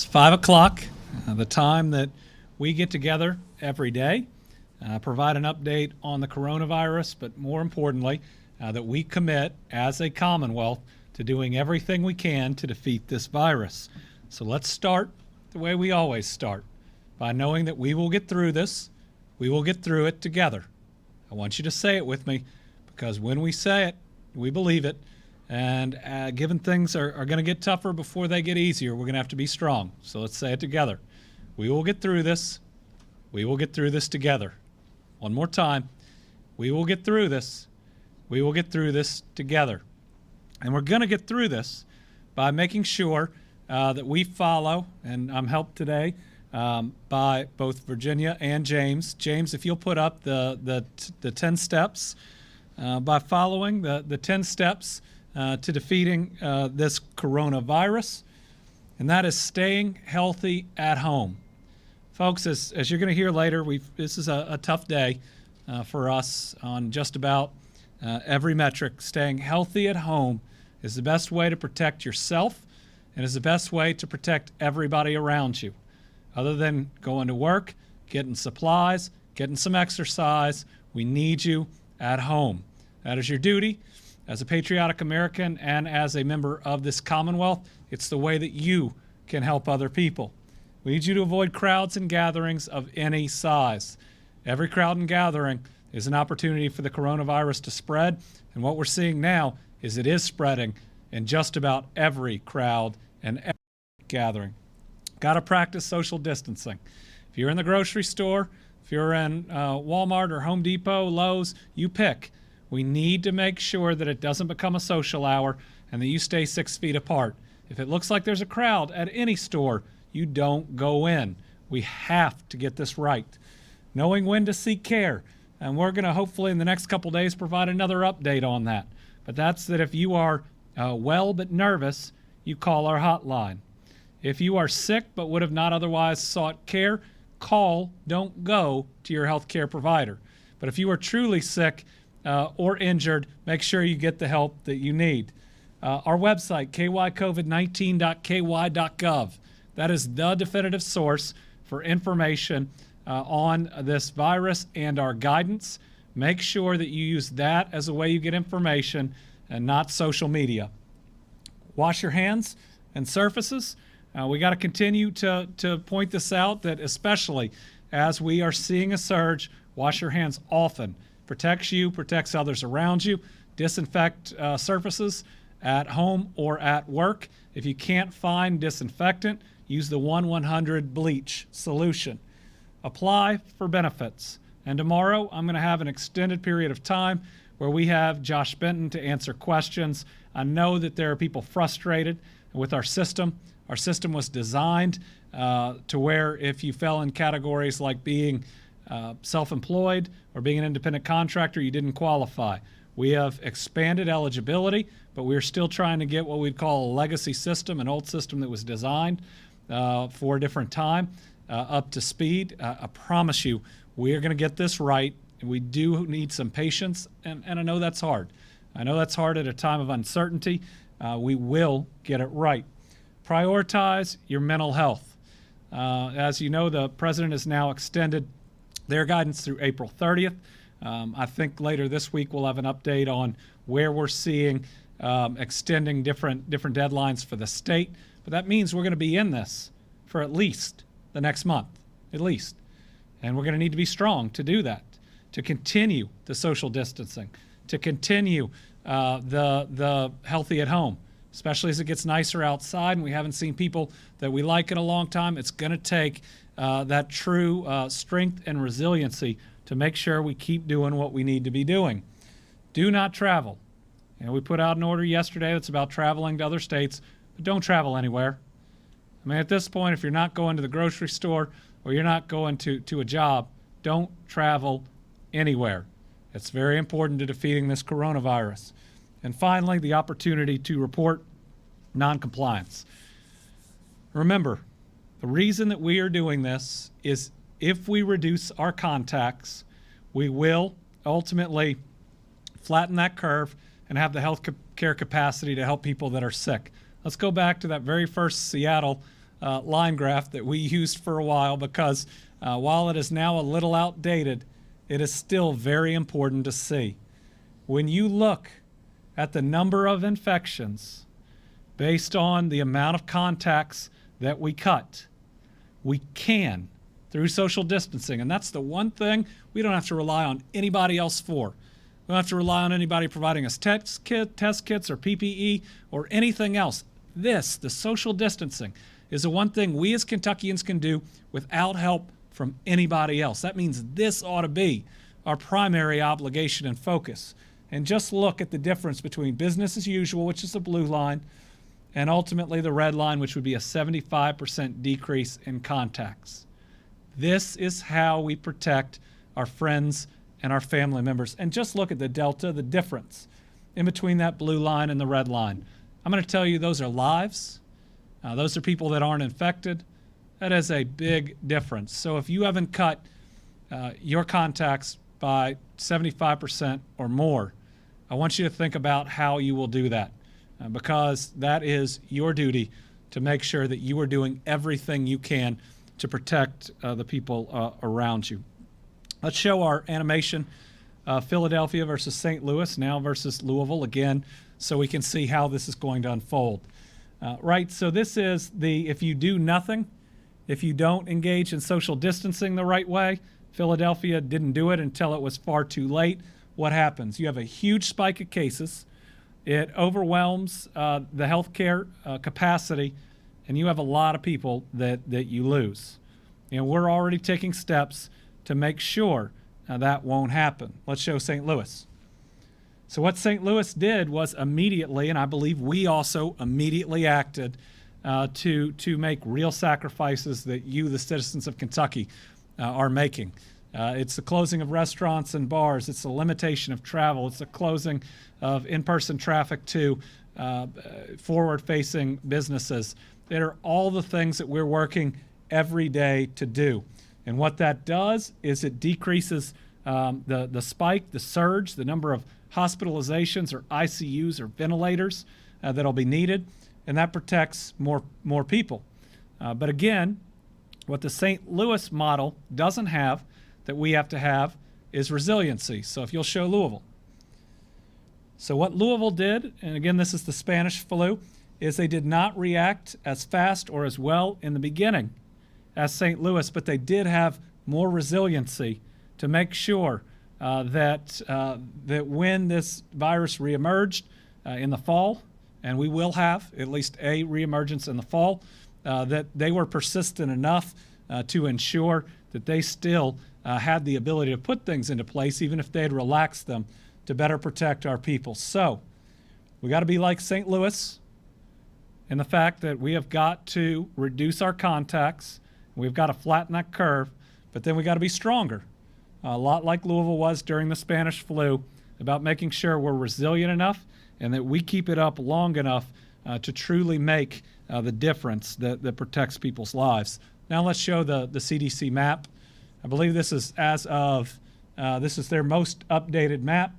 It's 5 o'clock, the time that we get together every day, provide an update on the coronavirus, but more importantly, that we commit as a Commonwealth to doing everything we can to defeat this virus. So let's start the way we always start, by knowing that we will get through this. We will get through it together. I want you to say it with me, because when we say it, we believe it. And given things are going to get tougher before they get easier, we're going to have to be strong. So let's say it together. We will get through this. We will get through this together. One more time. We will get through this. We will get through this together. And we're going to get through this by making sure that we follow, and I'm helped today by both Virginia and James. James, if you'll put up the 10 steps, by following the 10 steps to defeating this coronavirus, and that is staying healthy at home. Folks, as you're going to hear later, this is a tough day for us on just about every metric. Staying healthy at home is the best way to protect yourself and is the best way to protect everybody around you. Other than going to work, getting supplies, getting some exercise, we need you at home. That is your duty. As a patriotic American and as a member of this Commonwealth, it's the way that you can help other people. We need you to avoid crowds and gatherings of any size. Every crowd and gathering is an opportunity for the coronavirus to spread, and what we're seeing now is it is spreading in just about every crowd and every gathering. Got to practice social distancing. If you're in the grocery store, if you're in Walmart or Home Depot, Lowe's, you pick. We need to make sure that it doesn't become a social hour and that you stay 6 feet apart. If it looks like there's a crowd at any store, you don't go in. We have to get this right. Knowing when to seek care. And we're going to hopefully in the next couple days provide another update on that. But that's that if you are well but nervous, you call our hotline. If you are sick but would have not otherwise sought care, call, don't go to your health care provider. But if you are truly sick, or injured, make sure you get the help that you need. Our website, kycovid19.ky.gov. That is the definitive source for information on this virus and our guidance. Make sure that you use that as a way you get information and not social media. Wash your hands and surfaces. We got to continue to point this out, that especially as we are seeing a surge, wash your hands often. Protects you, protects others around you. Disinfect surfaces at home or at work. If you can't find disinfectant, use the 1-100 bleach solution. Apply for benefits. And tomorrow I'm going to have an extended period of time where we have Josh Benton to answer questions. I know that there are people frustrated with our system. Our system was designed to where if you fell in categories like being self-employed or being an independent contractor, you didn't qualify. We have expanded eligibility, but we're still trying to get what we'd call a legacy system, an old system that was designed for a different time, up to speed. I promise you, we are going to get this right. We do need some patience, and I know that's hard. I know that's hard at a time of uncertainty. We will get it right. Prioritize your mental health. As you know, the president has now extended their guidance through April 30th. I think later this week we'll have an update on where we're seeing extending different deadlines for the state. But that means we're going to be in this for at least the next month, at least. And we're going to need to be strong to do that, to continue the social distancing, to continue the healthy at home, especially as it gets nicer outside and we haven't seen people that we like in a long time. It's going to take that true strength and resiliency to make sure we keep doing what we need to be doing. Do not travel. We put out an order yesterday that's about traveling to other states, but don't travel anywhere. I mean, at this point, if you're not going to the grocery store or you're not going to a job, don't travel anywhere. It's very important to defeating this coronavirus. And finally, the opportunity to report noncompliance. Remember, the reason that we are doing this is if we reduce our contacts, we will ultimately flatten that curve and have the health care capacity to help people that are sick. Let's go back to that very first Seattle line graph that we used for a while because while it is now a little outdated, it is still very important to see. When you look at the number of infections based on the amount of contacts that we cut, we can, through social distancing, and that's the one thing we don't have to rely on anybody else for. We don't have to rely on anybody providing us test kits or PPE or anything else. This, the social distancing, is the one thing we as Kentuckians can do without help from anybody else. That means this ought to be our primary obligation and focus. And just look at the difference between business as usual, which is the blue line, and ultimately the red line, which would be a 75% decrease in contacts. This is how we protect our friends and our family members. And just look at the delta, the difference in between that blue line and the red line. I'm going to tell you those are lives. Those are people that aren't infected. That is a big difference. So if you haven't cut your contacts by 75% or more, I want you to think about how you will do that because that is your duty to make sure that you are doing everything you can to protect the people around you. Let's show our animation, Philadelphia versus St. Louis, now versus Louisville again, so we can see how this is going to unfold. Right, so this is if you do nothing, if you don't engage in social distancing the right way, Philadelphia didn't do it until it was far too late. What happens? You have a huge spike of cases. It overwhelms the healthcare capacity, and you have a lot of people that you lose. And we're already taking steps to make sure that won't happen. Let's show St. Louis. So what St. Louis did was immediately, and I believe we also immediately acted to make real sacrifices that you, the citizens of Kentucky, are making. It's the closing of restaurants and bars. It's the limitation of travel. It's the closing of in-person traffic to forward-facing businesses. That are all the things that we're working every day to do. And what that does is it decreases the spike, the surge, the number of hospitalizations or ICUs or ventilators that'll be needed, and that protects more people. But again, what the St. Louis model doesn't have that we have to have is resiliency. So if you'll show Louisville. So what Louisville did, and again this is the Spanish flu, is they did not react as fast or as well in the beginning as St. Louis, but they did have more resiliency to make sure that when this virus reemerged in the fall, and we will have at least a reemergence in the fall, that they were persistent enough to ensure that they still had the ability to put things into place, even if they had relaxed them, to better protect our people. So we got to be like St. Louis in the fact that we have got to reduce our contacts. We've got to flatten that curve, but then we got to be stronger. A lot like Louisville was during the Spanish flu, about making sure we're resilient enough and that we keep it up long enough to truly make the difference that protects people's lives. Now let's show the CDC map. I believe this is this is their most updated map,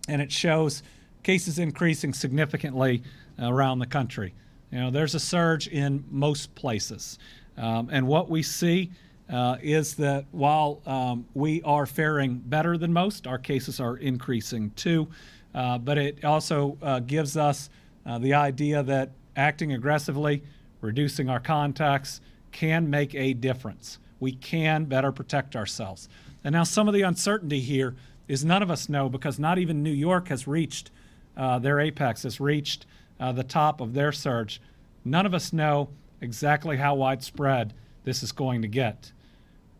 and it shows cases increasing significantly around the country. You know, there's a surge in most places. And what we see is that while we are faring better than most, our cases are increasing too. But it also gives us the idea that acting aggressively, reducing our contacts, can make a difference. We can better protect ourselves. And now some of the uncertainty here is none of us know, because not even New York has reached their apex, has reached the top of their surge. None of us know exactly how widespread this is going to get.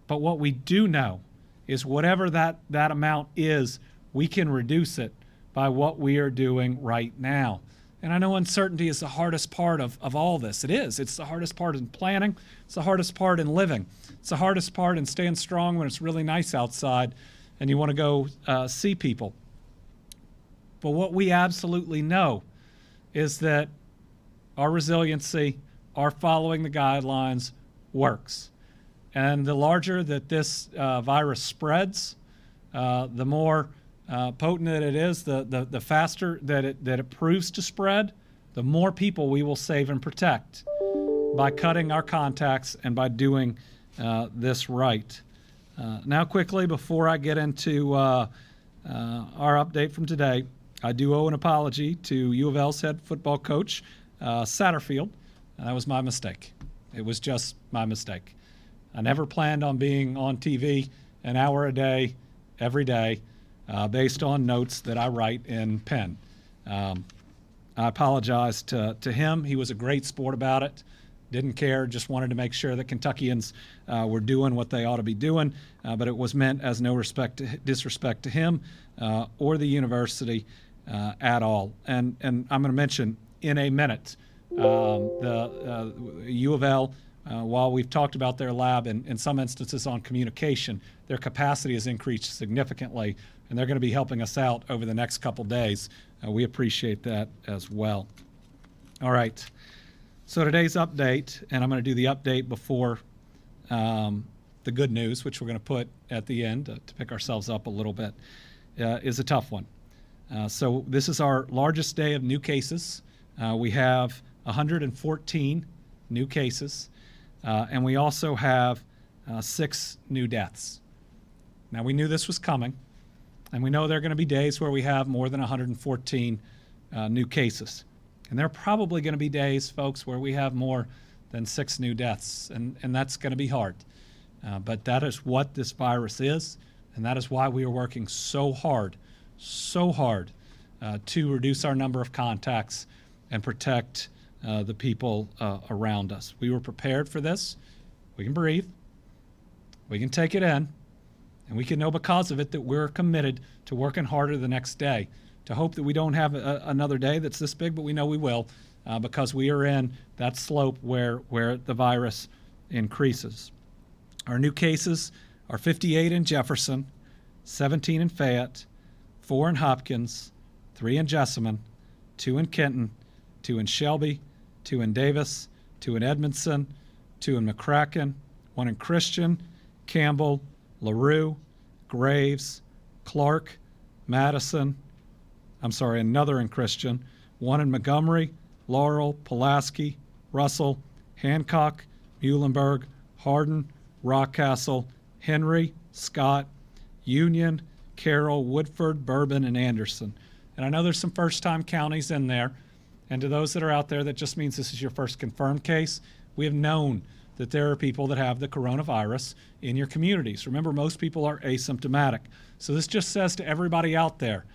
But what we do know is whatever that amount is, we can reduce it by what we are doing right now. And I know uncertainty is the hardest part of all this. It is. It's the hardest part in planning. It's the hardest part in living. It's the hardest part in staying strong when it's really nice outside and you want to go see people. But what we absolutely know is that our resiliency, our following the guidelines works. And the larger that this virus spreads, the more potent that it is, the faster that it proves to spread, the more people we will save and protect. by cutting our contacts and by doing this right. Now quickly, before I get into our update from today, I do owe an apology to U of L's head football coach, Satterfield. That was my mistake. It was just my mistake. I never planned on being on TV an hour a day, every day, based on notes that I write in pen. I apologize to him. He was a great sport about it. Didn't care, just wanted to make sure that Kentuckians were doing what they ought to be doing, but it was meant as no disrespect to him or the university at all. And I'm going to mention in a minute the U of L, while we've talked about their lab and in some instances on communication, their capacity has increased significantly, and they're going to be helping us out over the next couple days. We appreciate that as well. All right. So today's update, and I'm going to do the update before the good news, which we're going to put at the end to pick ourselves up a little bit, is a tough one. So this is our largest day of new cases. We have 114 new cases, and we also have 6 new deaths. Now, we knew this was coming, and we know there are going to be days where we have more than 114 new cases. And there are probably going to be days, folks, where we have more than 6 new deaths, and that's going to be hard. But that is what this virus is, and that is why we are working so hard to reduce our number of contacts and protect the people around us. We were prepared for this. We can breathe. We can take it in. And we can know because of it that we're committed to working harder the next day, to hope that we don't have another day that's this big, but we know we will because we are in that slope where the virus increases. Our new cases are 58 in Jefferson, 17 in Fayette, 4 in Hopkins, 3 in Jessamine, 2 in Kenton, 2 in Shelby, 2 in Davis, 2 in Edmondson, 2 in McCracken, 1 in Christian, Campbell, LaRue, Graves, Clark, Madison, another in Christian, 1 in Montgomery, Laurel, Pulaski, Russell, Hancock, Muhlenberg, Hardin, Rockcastle, Henry, Scott, Union, Carroll, Woodford, Bourbon, and Anderson. And I know there's some first-time counties in there, and to those that are out there, that just means this is your first confirmed case. We have known that there are people that have the coronavirus in your communities. Remember, most people are asymptomatic. So this just says to everybody out there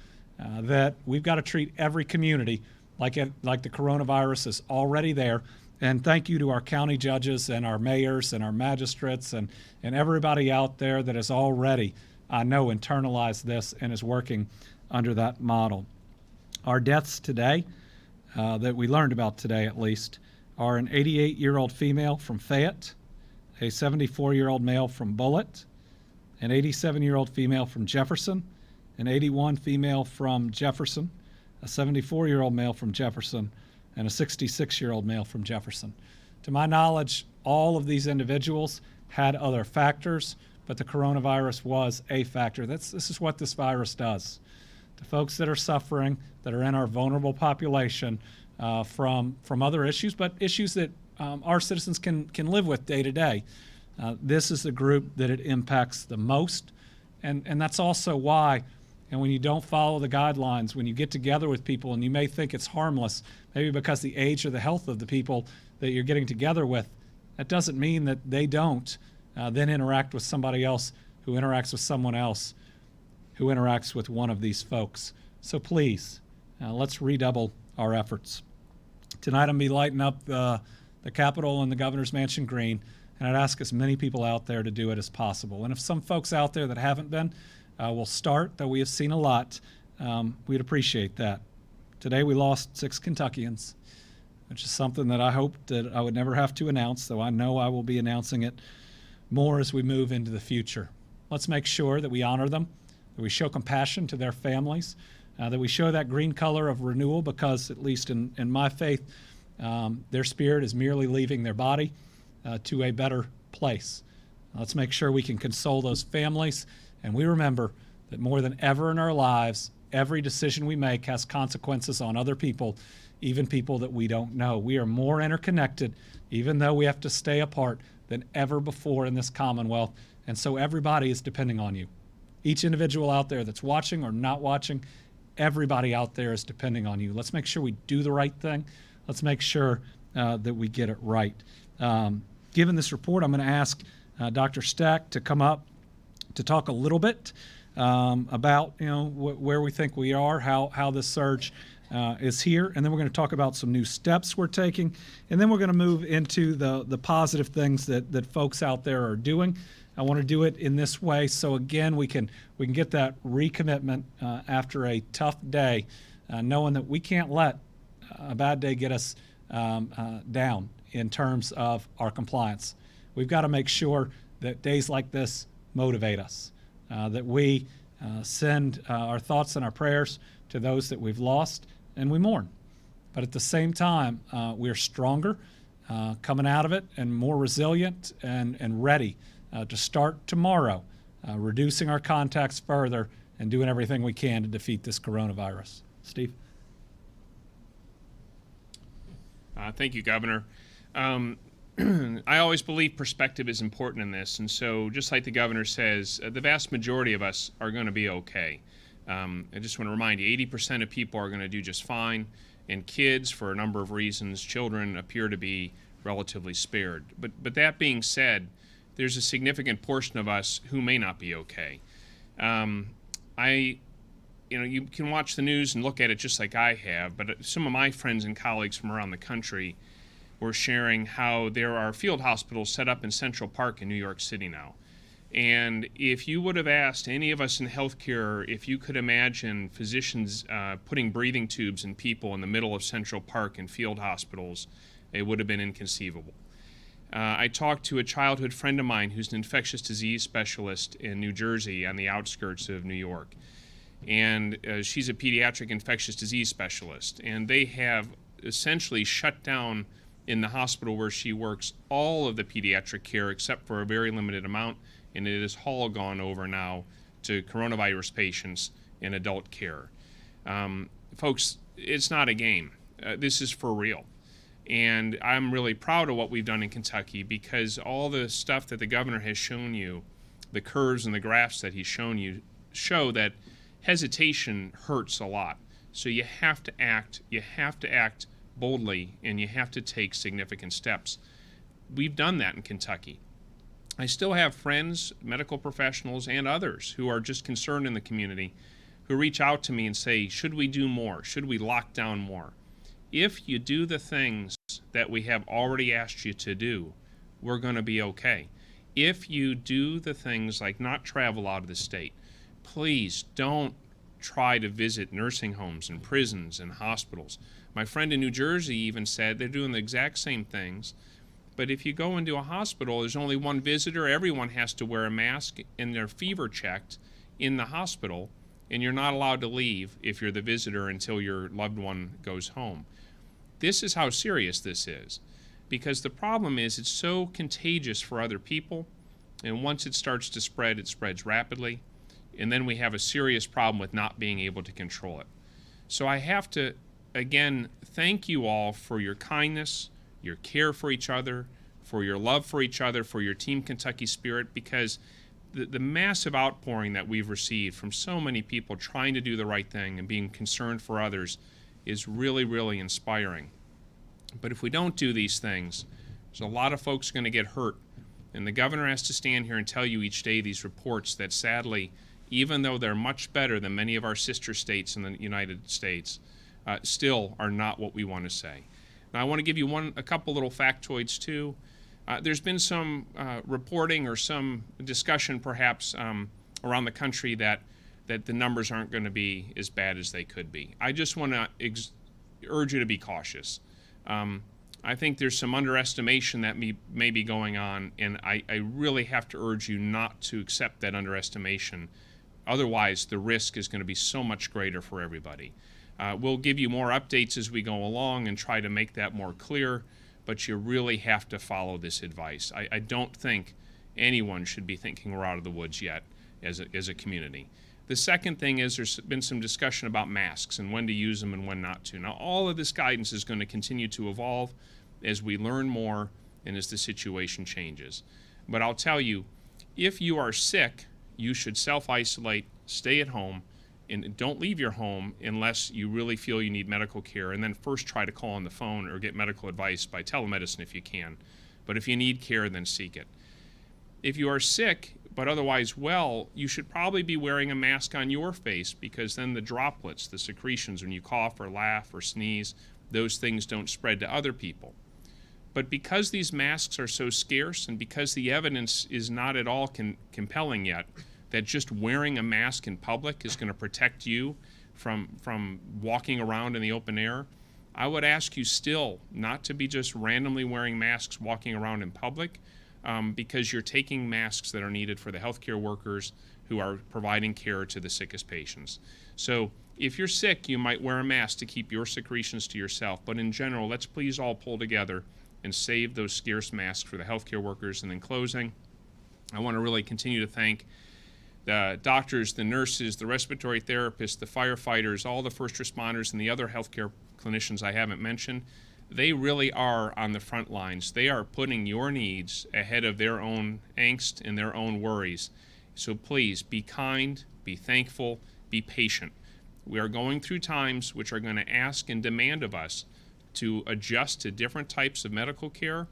that we've got to treat every community like the coronavirus is already there. And thank you to our county judges and our mayors and our magistrates and everybody out there that has already, I know, internalized this and is working under that model. Our deaths today, that we learned about today at least, are an 88-year-old female from Fayette, a 74-year-old male from Bullitt, an 87-year-old female from Jefferson, an 81 female from Jefferson, a 74-year-old male from Jefferson, and a 66-year-old male from Jefferson. To my knowledge, all of these individuals had other factors, but the coronavirus was a factor. This is what this virus does. To folks that are suffering, that are in our vulnerable population, from other issues, but issues that our citizens can live with day to day. This is the group that it impacts the most, and that's also why, and when you don't follow the guidelines, when you get together with people and you may think it's harmless, maybe because the age or the health of the people that you're getting together with, that doesn't mean that they don't then interact with somebody else who interacts with someone else who interacts with one of these folks. So please, let's redouble our efforts. Tonight I'm going to be lighting up the Capitol and the Governor's Mansion green, and I'd ask as many people out there to do it as possible. And if some folks out there that haven't been will start, though we have seen a lot, we'd appreciate that. Today we lost 6 Kentuckians, which is something that I hoped that I would never have to announce, though I know I will be announcing it more as we move into the future. Let's make sure that we honor them, that we show compassion to their families, that we show that green color of renewal, because at least in my faith, their spirit is merely leaving their body to a better place. Let's make sure we can console those families, and we remember that more than ever in our lives, every decision we make has consequences on other people, even people that we don't know. We are more interconnected, even though we have to stay apart, than ever before in this Commonwealth. And so everybody is depending on you. Each individual out there that's watching or not watching, everybody out there is depending on you. Let's make sure we do the right thing. Let's make sure that we get it right. Given this report, I'm going to ask Dr. Stack to come up to talk a little bit about where we think we are, how this surge is here, and then we're going to talk about some new steps we're taking, and then we're going to move into the positive things that folks out there are doing. I want to do it in this way, so again we can get that recommitment after a tough day, knowing that we can't let a bad day get us down in terms of our compliance. We've got to make sure that days like this motivate us, that we send our thoughts and our prayers to those that we've lost, and we mourn. But at the same time, we're stronger coming out of it and more resilient and ready to start tomorrow, reducing our contacts further and doing everything we can to defeat this coronavirus. Steve? Thank you, Governor. I always believe perspective is important in this, and so just like the governor says, the vast majority of us are going to be okay. I just want to remind you, 80% of people are going to do just fine, and kids, for a number of reasons, children appear to be relatively spared. But that being said, there's a significant portion of us who may not be okay. You can watch the news and look at it just like I have, but some of my friends and colleagues from around the country were sharing how there are field hospitals set up in Central Park in New York City now. And if you would have asked any of us in healthcare if you could imagine physicians putting breathing tubes in people in the middle of Central Park in field hospitals, it would have been inconceivable. I talked to a childhood friend of mine who's an infectious disease specialist in New Jersey on the outskirts of New York. And she's a pediatric infectious disease specialist. And they have essentially shut down in the hospital where she works all of the pediatric care except for a very limited amount, and it is all gone over now to coronavirus patients in adult care. Folks, it's not a game. This is for real. And I'm really proud of what we've done in Kentucky, because all the stuff that the governor has shown you, the curves and the graphs that he's shown you, show that hesitation hurts a lot. So you have to act boldly, and you have to take significant steps. We've done that in Kentucky. I still have friends, medical professionals, and others who are just concerned in the community who reach out to me and say, should we do more? Should we lock down more? If you do the things that we have already asked you to do, we're going to be okay. If you do the things like not travel out of the state, please don't try to visit nursing homes and prisons and hospitals. My friend in New Jersey even said they're doing the exact same things, but if you go into a hospital, there's only one visitor, everyone has to wear a mask, and they're fever checked in the hospital, and you're not allowed to leave if you're the visitor until your loved one goes home. This is how serious this is, because the problem is it's so contagious for other people, and once it starts to spread, it spreads rapidly, and then we have a serious problem with not being able to control it. So I have to, again, thank you all for your kindness, your care for each other, for your love for each other, for your Team Kentucky spirit, because the massive outpouring that we've received from so many people trying to do the right thing and being concerned for others is really, really inspiring. But if we don't do these things, there's a lot of folks going to get hurt. And the governor has to stand here and tell you each day these reports that sadly, even though they're much better than many of our sister states in the United States, still are not what we want to say. Now I want to give you a couple little factoids too. There's been some reporting or some discussion perhaps around the country that the numbers aren't going to be as bad as they could be. I just want to urge you to be cautious. I think there's some underestimation that may be going on, and I really have to urge you not to accept that underestimation. Otherwise, the risk is going to be so much greater for everybody. We'll give you more updates as we go along and try to make that more clear, but you really have to follow this advice. I don't think anyone should be thinking we're out of the woods yet as a community. The second thing is there's been some discussion about masks and when to use them and when not to. Now, all of this guidance is going to continue to evolve as we learn more and as the situation changes. But I'll tell you, if you are sick, you should self-isolate, stay at home, and don't leave your home unless you really feel you need medical care, and then first try to call on the phone or get medical advice by telemedicine if you can. But if you need care, then seek it. If you are sick but otherwise well, you should probably be wearing a mask on your face, because then the droplets, the secretions when you cough or laugh or sneeze, those things don't spread to other people. But because these masks are so scarce and because the evidence is not at all compelling yet, that just wearing a mask in public is going to protect you from walking around in the open air, I would ask you still not to be just randomly wearing masks walking around in public, because you're taking masks that are needed for the healthcare workers who are providing care to the sickest patients. So if you're sick, you might wear a mask to keep your secretions to yourself, but in general, let's please all pull together and save those scarce masks for the healthcare workers. And in closing, I want to really continue to thank the doctors, the nurses, the respiratory therapists, the firefighters, all the first responders, and the other healthcare clinicians I haven't mentioned. They really are on the front lines. They are putting your needs ahead of their own angst and their own worries. So please be kind, be thankful, be patient. We are going through times which are going to ask and demand of us to adjust to different types of medical care,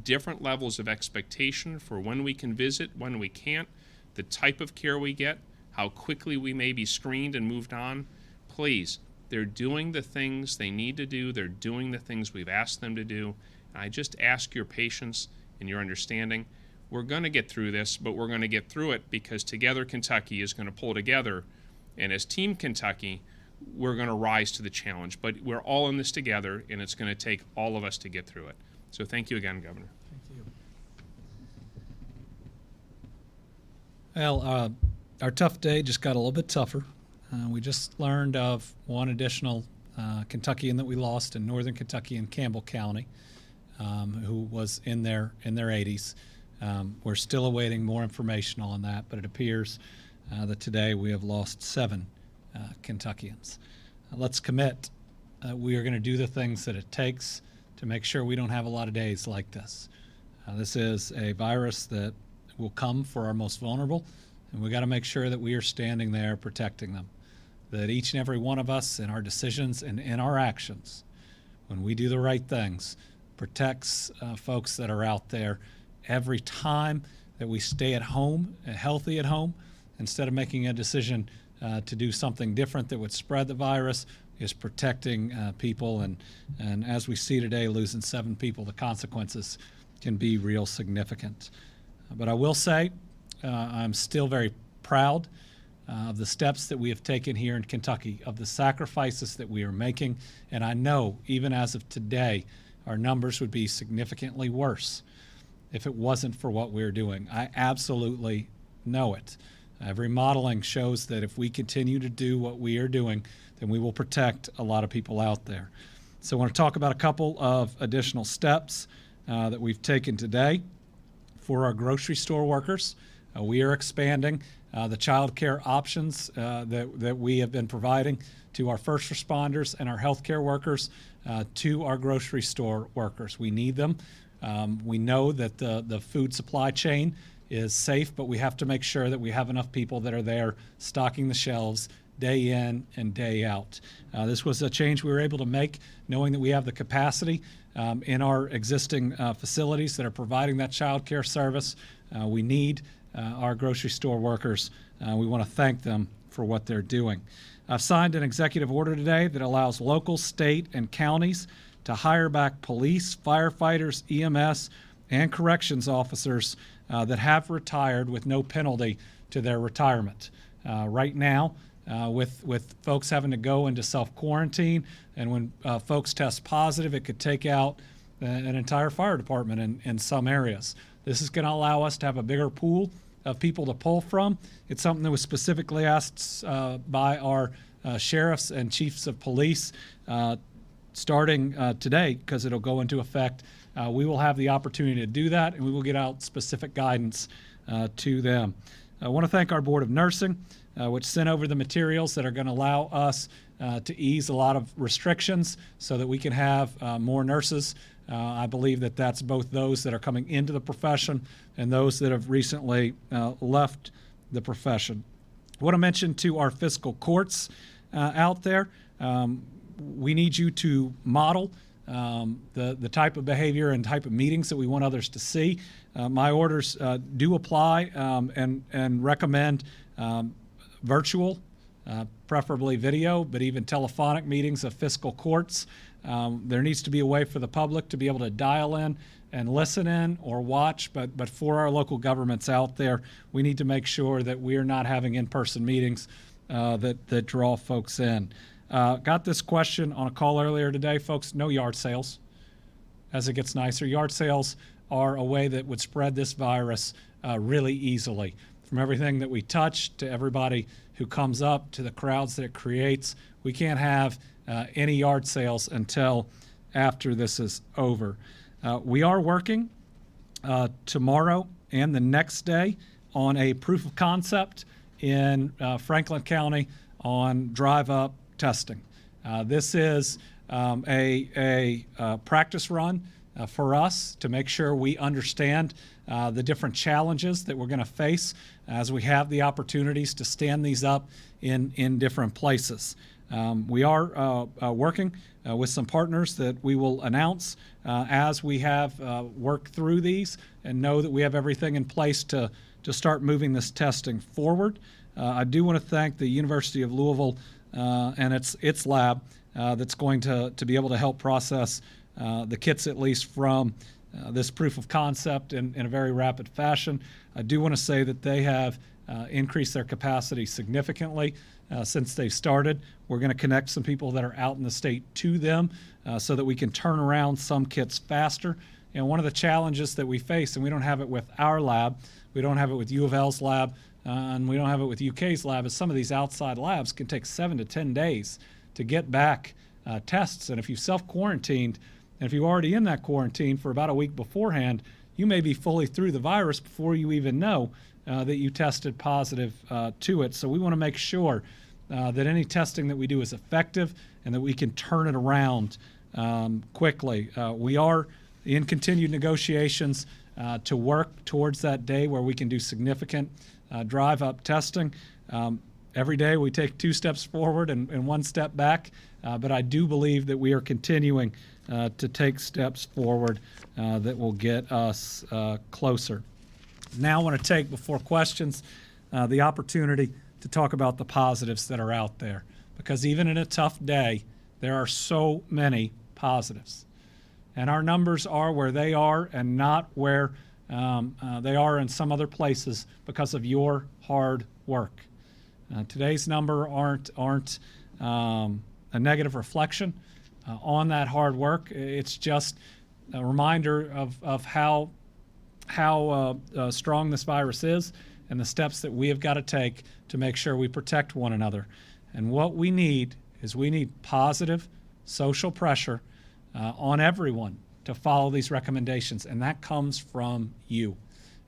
different levels of expectation for when we can visit, when we can't, the type of care we get, how quickly we may be screened and moved on. Please, they're doing the things they need to do. They're doing the things we've asked them to do. I just ask your patience and your understanding. We're going to get through this, but we're going to get through it because Together Kentucky is going to pull together. And as Team Kentucky, we're going to rise to the challenge. But we're all in this together, and it's going to take all of us to get through it. So thank you again, Governor. Thank you. Well, our tough day just got a little bit tougher. We just learned of one additional Kentuckian that we lost in northern Kentucky in Campbell County, who was in their 80s. We're still awaiting more information on that, but it appears that today we have lost 7 Kentuckians. Let's commit we are going to do the things that it takes to make sure we don't have a lot of days like this. This is a virus that will come for our most vulnerable, and we got to make sure that we are standing there protecting them. That each and every one of us in our decisions and in our actions, when we do the right things, protects folks that are out there. Every time that we stay at home, healthy at home, instead of making a decision to do something different that would spread the virus, is protecting people. And as we see today, losing 7 people, the consequences can be real significant. But I will say, I'm still very proud of the steps that we have taken here in Kentucky, of the sacrifices that we are making. And I know, even as of today, our numbers would be significantly worse if it wasn't for what we're doing. I absolutely know it. Every modeling shows that if we continue to do what we are doing, then we will protect a lot of people out there. So I want to talk about a couple of additional steps that we've taken today. For our grocery store workers, we are expanding the child care options that we have been providing to our first responders and our healthcare workers to our grocery store workers. We need them. We know that the food supply chain is safe, but we have to make sure that we have enough people that are there stocking the shelves day in and day out. This was a change we were able to make knowing that we have the capacity in our existing facilities that are providing that child care service. We need our grocery store workers. We want to thank them for what they're doing. I've signed an executive order today that allows local, state, and counties to hire back police, firefighters, EMS, and corrections officers that have retired with no penalty to their retirement. Right now, with folks having to go into self-quarantine, and when folks test positive, it could take out an entire fire department in some areas. This is going to allow us to have a bigger pool of people to pull from. It's something that was specifically asked by our sheriffs and chiefs of police starting today, because it'll go into effect. We will have the opportunity to do that, and we will get out specific guidance to them. I want to thank our Board of Nursing, which sent over the materials that are going to allow us to ease a lot of restrictions so that we can have more nurses. I believe that that's both those that are coming into the profession and those that have recently left the profession. I want to mention to our fiscal courts out there, we need you to model the type of behavior and type of meetings that we want others to see. My orders do apply and recommend virtual, preferably video, but even telephonic meetings of fiscal courts. There needs to be a way for the public to be able to dial in and listen in or watch, but for our local governments out there, we need to make sure that we are not having in-person meetings that draw folks in. Got this question on a call earlier today, folks. No yard sales as it gets nicer. Yard sales are a way that would spread this virus really easily. From everything that we touch to everybody who comes up to the crowds that it creates, we can't have any yard sales until after this is over. We are working tomorrow and the next day on a proof of concept in Franklin County on drive-up testing. This is a practice run for us to make sure we understand the different challenges that we're going to face as we have the opportunities to stand these up in different places. We are working with some partners that we will announce as we have worked through these and know that we have everything in place to start moving this testing forward. I do want to thank the University of Louisville and its lab that's going to be able to help process the kits, at least from this proof of concept in a very rapid fashion. I do want to say that they have increased their capacity significantly since they've started. We're going to connect some people that are out in the state to them so that we can turn around some kits faster. And one of the challenges that we face, and we don't have it with our lab, we don't have it with U of L's lab, and we don't have it with UK's lab, is some of these outside labs can take 7 to 10 days to get back tests. And if you self-quarantined, and if you're already in that quarantine for about a week beforehand, you may be fully through the virus before you even know that you tested positive to it. So we want to make sure that any testing that we do is effective and that we can turn it around quickly. We are in continued negotiations to work towards that day where we can do significant drive-up testing. Every day we take 2 steps forward and 1 step back, but I do believe that we are continuing to take steps forward that will get us closer. Now I want to take, before questions, the opportunity to talk about the positives that are out there, because even in a tough day, there are so many positives. And our numbers are where they are and not where they are in some other places because of your hard work. Today's number aren't a negative reflection on that hard work. It's just a reminder of how strong this virus is and the steps that we have got to take to make sure we protect one another. And what we need is positive social pressure on everyone to follow these recommendations, and that comes from you.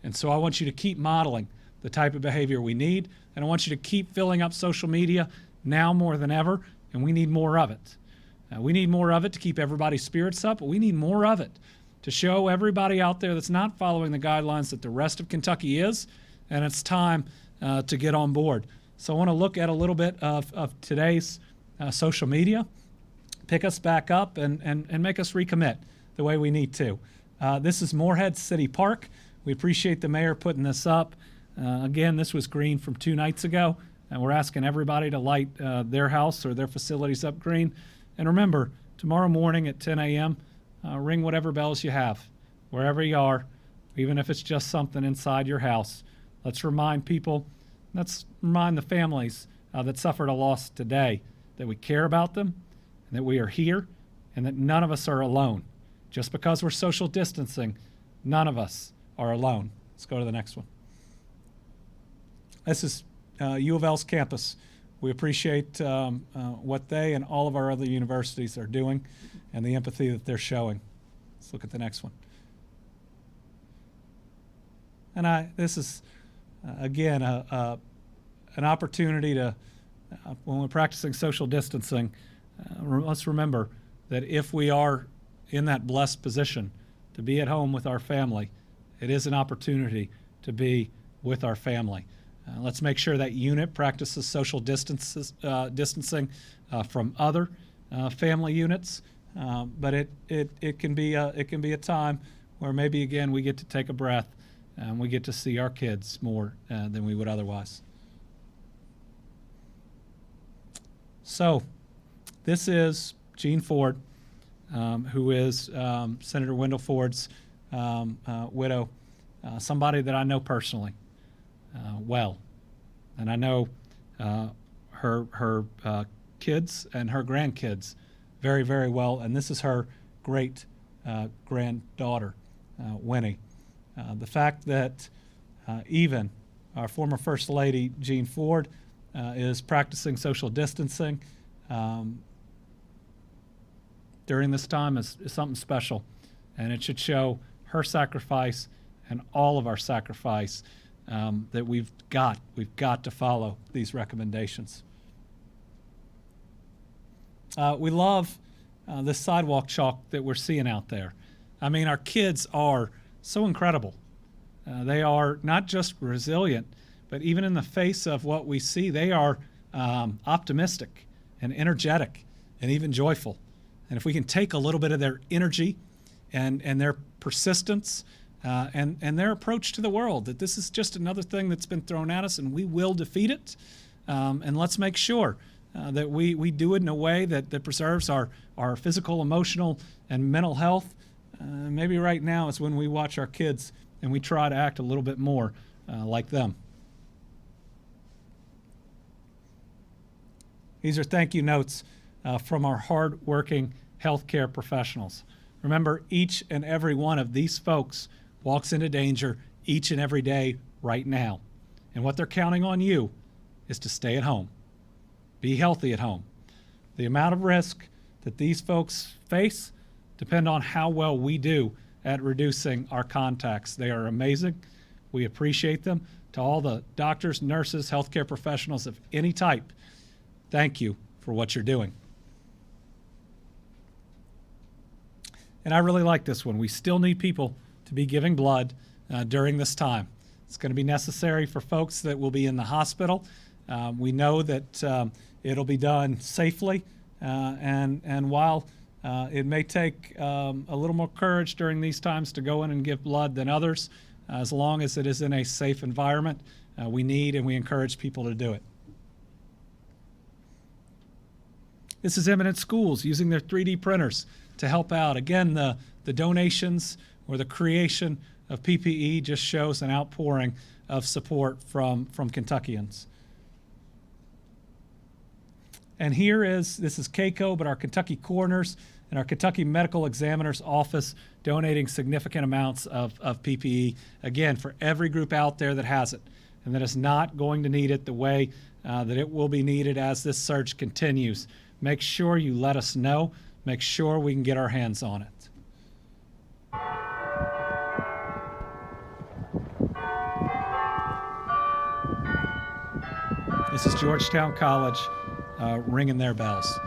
And so I want you to keep modeling the type of behavior we need, and I want you to keep filling up social media now more than ever, and we need more of it. We need more of it to keep everybody's spirits up, but we need more of it to show everybody out there that's not following the guidelines that the rest of Kentucky is, and it's time to get on board. So I want to look at a little bit of today's social media, pick us back up, and make us recommit the way we need to. This is Morehead City Park. We appreciate the mayor putting this up. Again, this was green from 2 nights ago, and we're asking everybody to light their house or their facilities up green. And remember, tomorrow morning at 10 a.m., ring whatever bells you have, wherever you are, even if it's just something inside your house. Let's remind people, let's remind the families that suffered a loss today that we care about them, and that we are here, and that none of us are alone. Just because we're social distancing, none of us are alone. Let's go to the next one. This is U of L's campus. We appreciate what they and all of our other universities are doing and the empathy that they're showing. Let's look at the next one. And this is again, an opportunity to, when we're practicing social distancing, let's remember that if we are in that blessed position to be at home with our family, it is an opportunity to be with our family. Let's make sure that unit practices social distancing from other family units, but it can be a time where maybe again we get to take a breath and we get to see our kids more than we would otherwise. So, this is Jean Ford, who is Senator Wendell Ford's widow, somebody that I know personally well, and I know her kids and her grandkids very, very well, and this is her great granddaughter, Winnie. The fact that even our former First Lady, Jean Ford, is practicing social distancing during this time is something special, and it should show her sacrifice and all of our sacrifice that we've got to follow these recommendations. We love this sidewalk chalk that we're seeing out there. I mean, our kids are so incredible. They are not just resilient, but even in the face of what we see, they are optimistic and energetic and even joyful. And if we can take a little bit of their energy and their persistence and their approach to the world, that this is just another thing that's been thrown at us and we will defeat it. And let's make sure that we do it in a way that preserves our physical, emotional, and mental health. Maybe right now is when we watch our kids and we try to act a little bit more like them. These are thank you notes from our hard-working healthcare professionals. Remember, each and every one of these folks walks into danger each and every day right now. And what they're counting on you is to stay at home. Be healthy at home. The amount of risk that these folks face depend on how well we do at reducing our contacts. They are amazing. We appreciate them. To all the doctors, nurses, healthcare professionals of any type, thank you for what you're doing. And I really like this one. We still need people to be giving blood during this time. It's going to be necessary for folks that will be in the hospital. We know that it'll be done safely, and while it may take a little more courage during these times to go in and give blood than others, as long as it is in a safe environment, we need and we encourage people to do it. This is Eminent Schools using their 3D printers to help out. Again, the donations or the creation of PPE just shows an outpouring of support from Kentuckians. And this is KCO, but our Kentucky coroners and our Kentucky Medical Examiner's Office donating significant amounts of PPE, again, for every group out there that has it and that is not going to need it the way that it will be needed as this surge continues. Make sure you let us know. Make sure we can get our hands on it. This is Georgetown College ringing their bells.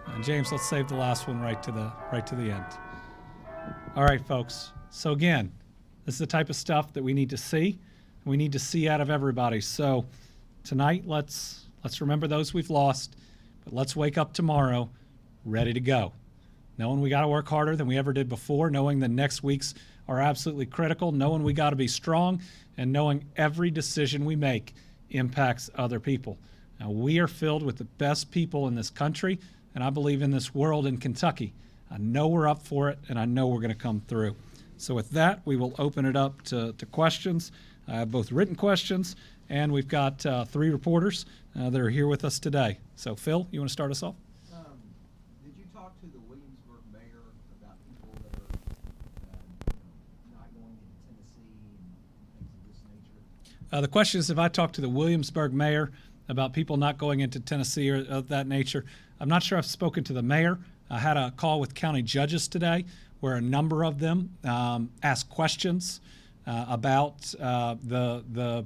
And James, let's save the last one right to the end. All right, folks. So again, this is the type of stuff that we need to see. We need to see out of everybody. So tonight, let's remember those we've lost, but let's wake up tomorrow ready to go. Knowing we got to work harder than we ever did before, knowing the next weeks are absolutely critical, knowing we got to be strong, and knowing every decision we make impacts other people. Now, we are filled with the best people in this country, and I believe in this world in Kentucky. I know we're up for it, and I know we're going to come through. So with that, we will open it up to questions. I have both written questions, and we've got 3 reporters that are here with us today. So Phil, you want to start us off? Did you talk to the Williamsburg mayor about people that are not going into Tennessee and things of this nature? The question is if I talked to the Williamsburg mayor about people not going into Tennessee or of that nature. I'm not sure I've spoken to the mayor. I had a call with county judges today where a number of them asked questions about the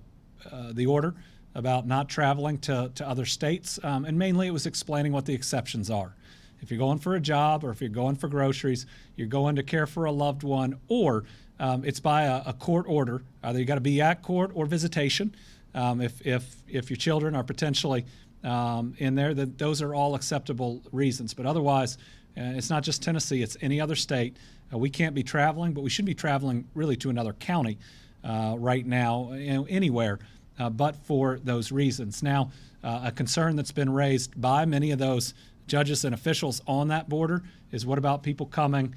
the order about not traveling to other states, and mainly it was explaining what the exceptions are. If you're going for a job, or if you're going for groceries, you're going to care for a loved one, or it's by a court order. Either you got to be at court or visitation. If your children are potentially in there, that those are all acceptable reasons. But otherwise, it's not just Tennessee; it's any other state. We can't be traveling, but we shouldn't be traveling really to another county right now, anywhere, but for those reasons. Now, a concern that's been raised by many of those judges and officials on that border is, what about people coming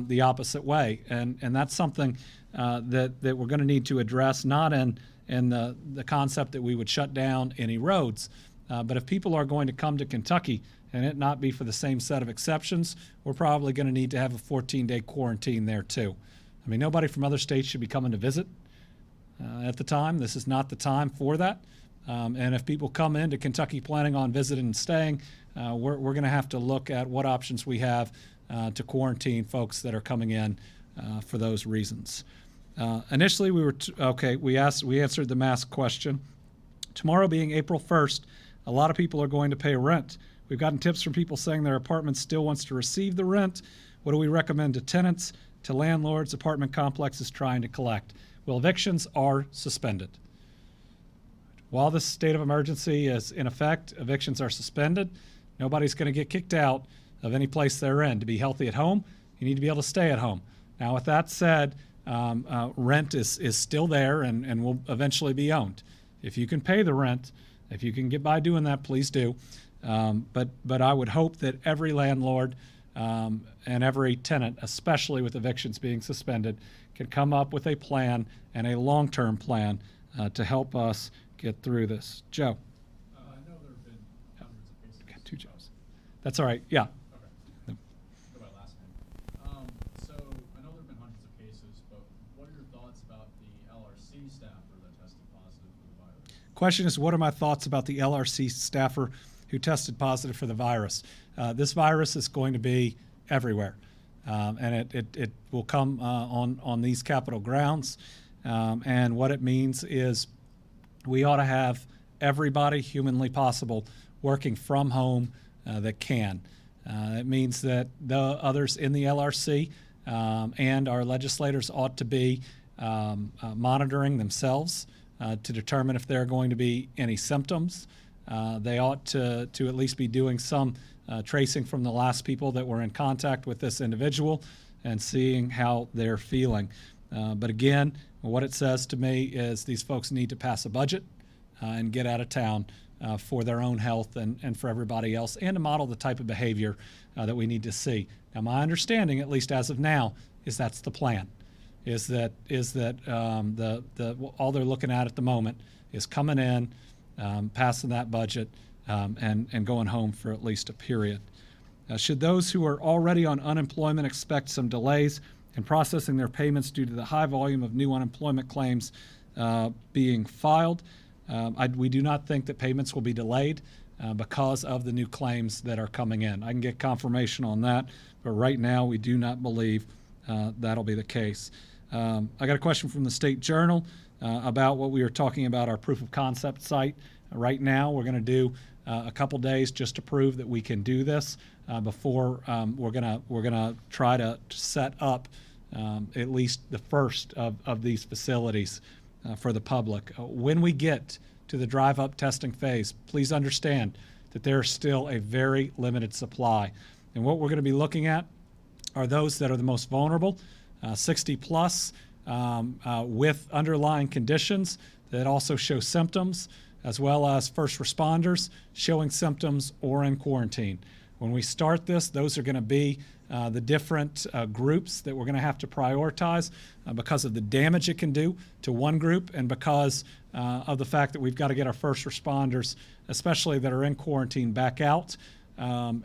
the opposite way? And that's something that we're going to need to address, not in the concept that we would shut down any roads, but if people are going to come to Kentucky and it not be for the same set of exceptions, we're probably going to need to have a 14-day quarantine there too. I mean, nobody from other states should be coming to visit at the time. This is not the time for that. And if people come into Kentucky planning on visiting and staying, we're going to have to look at what options we have to quarantine folks that are coming in for those reasons. Initially, we answered the mask question. Tomorrow being April 1st, a lot of people are going to pay rent. We've gotten tips from people saying their apartment still wants to receive the rent. What do we recommend to tenants, to landlords, apartment complexes trying to collect? Well, evictions are suspended. While this state of emergency is in effect, evictions are suspended. Nobody's going to get kicked out of any place they're in. To be healthy at home, you need to be able to stay at home. Now, with that said, rent is still there and will eventually be owned. If you can pay the rent, if you can get by doing that, please do. But I would hope that every landlord and every tenant, especially with evictions being suspended, can come up with a plan, and a long-term plan to help us get through this. Joe? I know there have been hundreds of cases. Got two Joes. That's all right. Yeah. Okay. Go by last name. So I know there have been hundreds of cases, but what are your thoughts about the LRC staffer that tested positive for the virus? Question is, what are my thoughts about the LRC staffer who tested positive for the virus? This virus is going to be everywhere, and it will come on these Capitol grounds. And what it means is we ought to have everybody humanly possible working from home that can. It means that the others in the LRC and our legislators ought to be monitoring themselves to determine if there are going to be any symptoms. They ought to at least be doing some tracing from the last people that were in contact with this individual and seeing how they're feeling. But again, what it says to me is these folks need to pass a budget and get out of town for their own health and for everybody else, and to model the type of behavior that we need to see. Now, my understanding, at least as of now, is that's the plan. Is that all they're looking at the moment is coming in, passing that budget, and going home for at least a period. Should those who are already on unemployment expect some delays in processing their payments due to the high volume of new unemployment claims being filed? We do not think that payments will be delayed because of the new claims that are coming in. I can get confirmation on that, but right now we do not believe that'll be the case. I got a question from the State Journal about what we were talking about, our proof of concept site. Right now we're going to do a couple days just to prove that we can do this before we're gonna try to set up at least the first of these facilities for the public. When we get to the drive-up testing phase, please understand that there's still a very limited supply. And what we're going to be looking at are those that are the most vulnerable, 60 plus, with underlying conditions that also show symptoms, as well as first responders showing symptoms or in quarantine. When we start this, those are going to be the different groups that we're going to have to prioritize because of the damage it can do to one group, and because of the fact that we've got to get our first responders, especially that are in quarantine, back out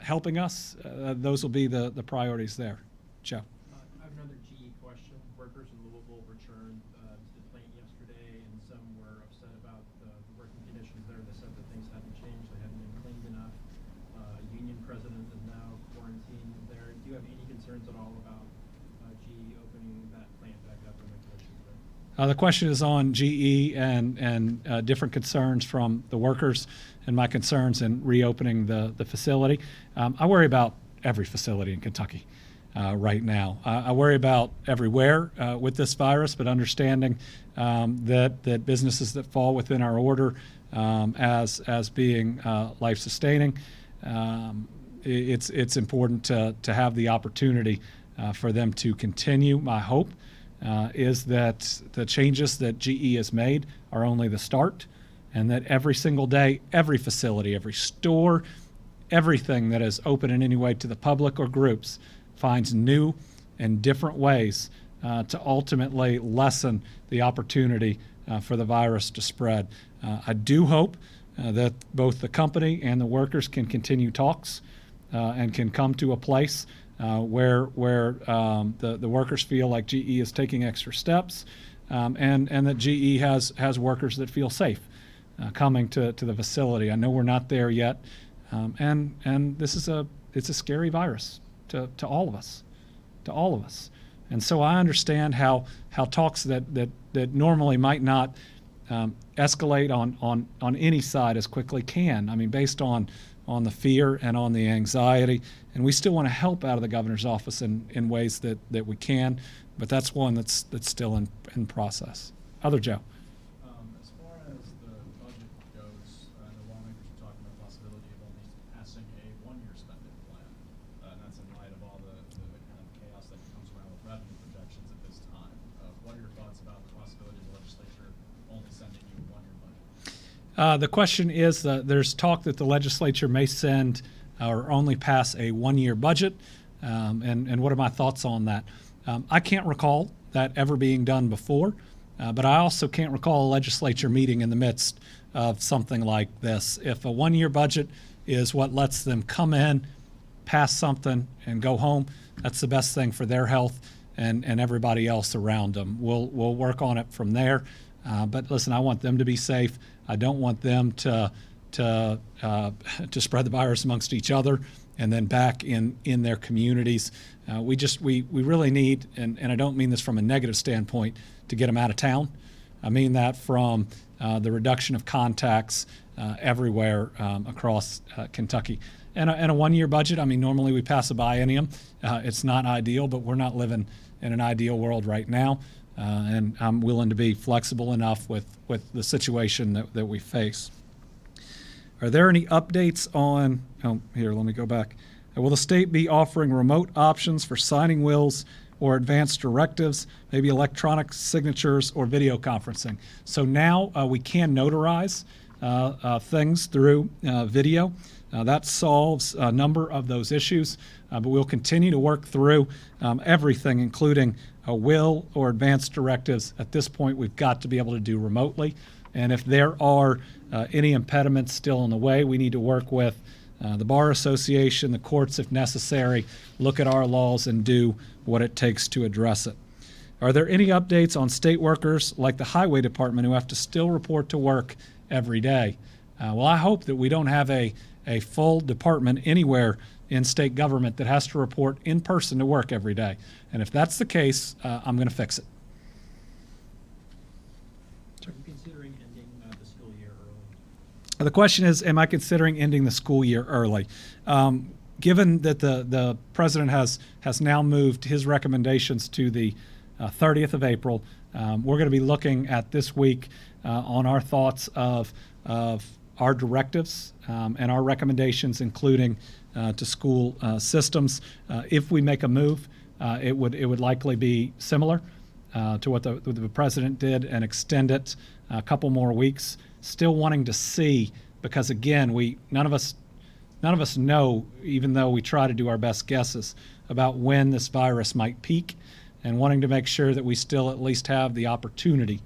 helping us. Those will be the priorities there. Joe. I have another GE question. Workers in Louisville returned to the plant yesterday, and some were upset about the working conditions there. They said that things hadn't changed, they hadn't been cleaned enough. Union president is now quarantined there. Do you have any concerns at all about GE opening that plant back up and the conditions there? The question is on GE and different concerns from the workers and my concerns in reopening the facility. I worry about every facility in Kentucky right now. I worry about everywhere with this virus, but understanding that businesses that fall within our order as being life-sustaining, it's important to have the opportunity for them to continue. My hope is that the changes that GE has made are only the start, and that every single day, every facility, every store, everything that is open in any way to the public or groups finds new and different ways to ultimately lessen the opportunity for the virus to spread. I do hope that both the company and the workers can continue talks and can come to a place where the workers feel like GE is taking extra steps, and that GE has workers that feel safe coming to the facility. I know we're not there yet, and this is it's a scary virus to all of us, and so I understand how talks that normally might not escalate on any side as quickly can. I mean, based on the fear and on the anxiety, and we still want to help out of the governor's office in ways that we can, but that's one that's still in process. Other Joe. As far as the budget goes, the lawmakers are talking about the possibility of only passing a one-year spending plan, and that's in light of all the kind of chaos that comes around with revenue projections at this time. What are your thoughts about the possibility of the legislature only sending you a one-year budget? The question is, there's talk that the legislature may send or only pass a one-year budget, and what are my thoughts on that? I can't recall that ever being done before, but I also can't recall a legislature meeting in the midst of something like this. If a one-year budget is what lets them come in, pass something, and go home, that's the best thing for their health and everybody else around them. We'll work on it from there. But listen, I want them to be safe. I don't want them to spread the virus amongst each other and then back in their communities. We really need, and I don't mean this from a negative standpoint, to get them out of town. I mean that from the reduction of contacts everywhere across Kentucky. And a one-year budget, I mean, normally we pass a biennium. It's not ideal, but we're not living in an ideal world right now. And I'm willing to be flexible enough with the situation that we face. Are there any updates on, here, let me go back. Will the state be offering remote options for signing wills or advanced directives, maybe electronic signatures or video conferencing? So now we can notarize things through video. That solves a number of those issues, but we'll continue to work through everything, including a will or advanced directives. At this point, we've got to be able to do remotely. And if there are any impediments still in the way, we need to work with the Bar Association, the courts if necessary, look at our laws and do what it takes to address it. Are there any updates on state workers like the Highway Department who have to still report to work every day? Well, I hope that we don't have a full department anywhere in state government that has to report in person to work every day. And if that's the case, I'm going to fix it. Are you considering ending the school year early? The question is, am I considering ending the school year early? Given that the president has now moved his recommendations to the 30th of April, we're going to be looking at this week on our thoughts of our directives and our recommendations, including to school systems. If we make a move, it would likely be similar to what the president did and extend it a couple more weeks. Still wanting to see, because again, none of us know, even though we try to do our best guesses about when this virus might peak, and wanting to make sure that we still at least have the opportunity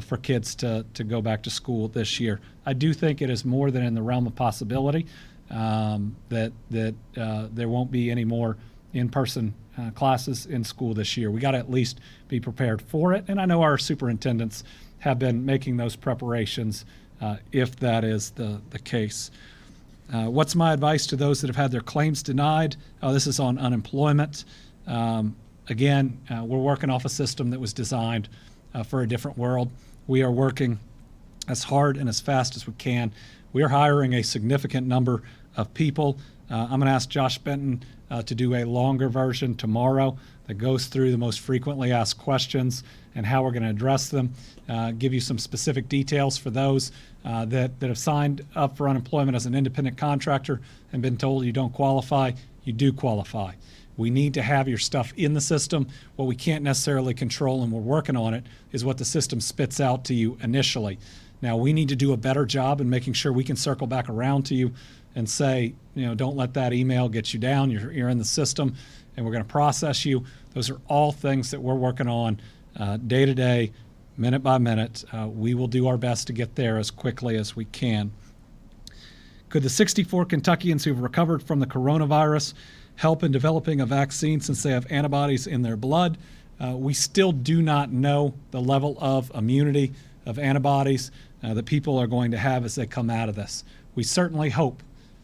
for kids to go back to school this year. I do think it is more than in the realm of possibility that there won't be any more in-person classes in school this year. We got to at least be prepared for it, and I know our superintendents have been making those preparations if that is the case. What's my advice to those that have had their claims denied? This is on unemployment. Again, we're working off a system that was designed for a different world. We are working as hard and as fast as we can. We are hiring a significant number of people. I'm going to ask Josh Benton to do a longer version tomorrow that goes through the most frequently asked questions and how we're going to address them, give you some specific details for those that have signed up for unemployment as an independent contractor and been told you don't qualify. You do qualify. We need to have your stuff in the system. What we can't necessarily control, and we're working on it, is what the system spits out to you initially. Now, we need to do a better job in making sure we can circle back around to you and say, don't let that email get you down. You're in the system, and we're going to process you. Those are all things that we're working on day to day, minute by minute. We will do our best to get there as quickly as we can. Could the 64 Kentuckians who've recovered from the coronavirus help in developing a vaccine since they have antibodies in their blood? We still do not know the level of immunity of antibodies that people are going to have as they come out of this. We certainly hope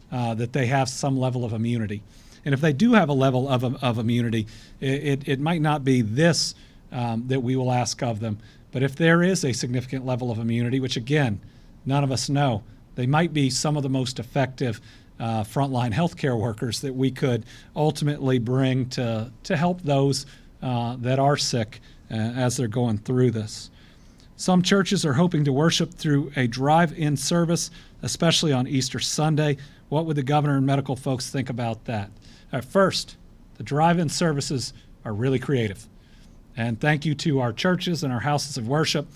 that they have some level of immunity. And if they do have a level of immunity, it might not be this that we will ask of them. But if there is a significant level of immunity, which again, none of us know, they might be some of the most effective frontline healthcare workers that we could ultimately bring to help those that are sick as they're going through this. Some churches are hoping to worship through a drive-in service, especially on Easter Sunday. What would the governor and medical folks think about that? First, the drive-in services are really creative. And thank you to our churches and our houses of worship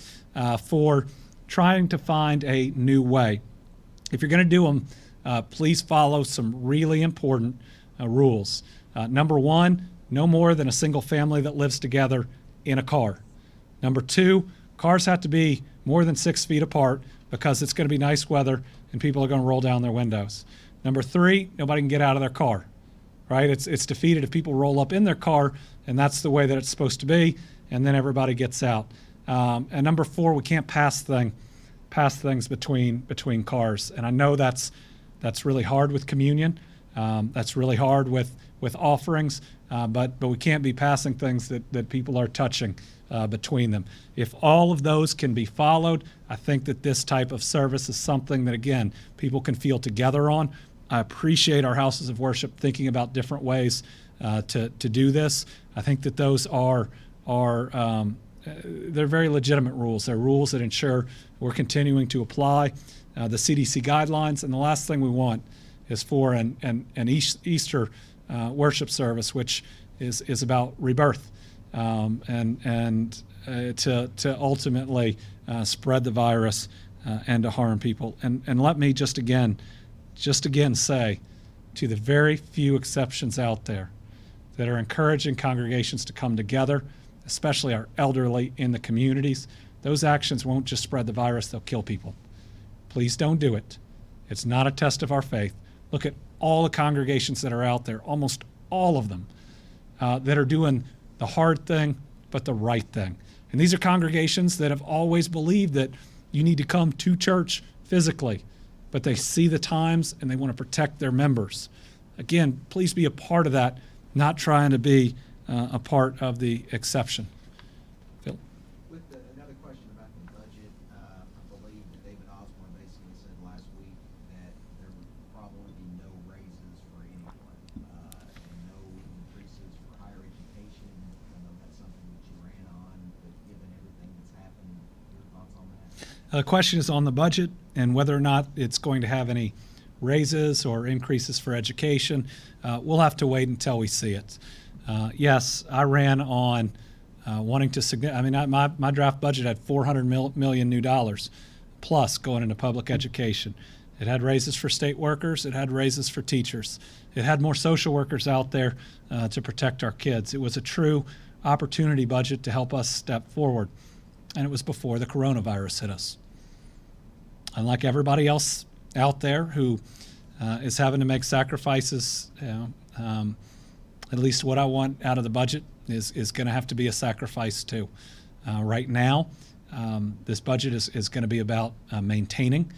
for trying to find a new way. If you're going to do them, please follow some really important rules. Number one, no more than a single family that lives together in a car. Number two, cars have to be more than 6 feet apart because it's going to be nice weather and people are going to roll down their windows. Number three, nobody can get out of their car, right? It's defeated if people roll up in their car, and that's the way that it's supposed to be, and then everybody gets out. And number four, we can't pass things between cars. And I know that's really hard with communion. That's really hard with offerings, but we can't be passing things that people are touching between them. If all of those can be followed, I think that this type of service is something that, again, people can feel together on. I appreciate our houses of worship thinking about different ways to do this. I think that those are they're very legitimate rules. They're rules that ensure we're continuing to apply the CDC guidelines. And the last thing we want is for an Easter worship service, which is about rebirth, and to ultimately spread the virus and to harm people. And let me just again say, to the very few exceptions out there that are encouraging congregations to come together, especially our elderly in the communities, those actions won't just spread the virus, they'll kill people. Please don't do it. It's not a test of our faith. Look at all the congregations that are out there, almost all of them, that are doing the hard thing, but the right thing. And these are congregations that have always believed that you need to come to church physically, but they see the times and they want to protect their members. Again, please be a part of that, not trying to be a part of the exception. Phil? With another question about the budget, I believe that David Osborne basically said last week that there would probably be no raises for anyone, and no increases for higher education. I know that's something that you ran on, but given everything that's happened, your thoughts on that? The question is on the budget and whether or not it's going to have any raises or increases for education. We'll have to wait until we see it. Yes, I ran on wanting to my draft budget had $400 million new dollars plus going into public education. It had raises for state workers. It had raises for teachers. It had more social workers out there to protect our kids. It was a true opportunity budget to help us step forward. And it was before the coronavirus hit us. Unlike everybody else out there who is having to make sacrifices, at least what I want out of the budget is going to have to be a sacrifice too. Right now, this budget is going to be about maintaining,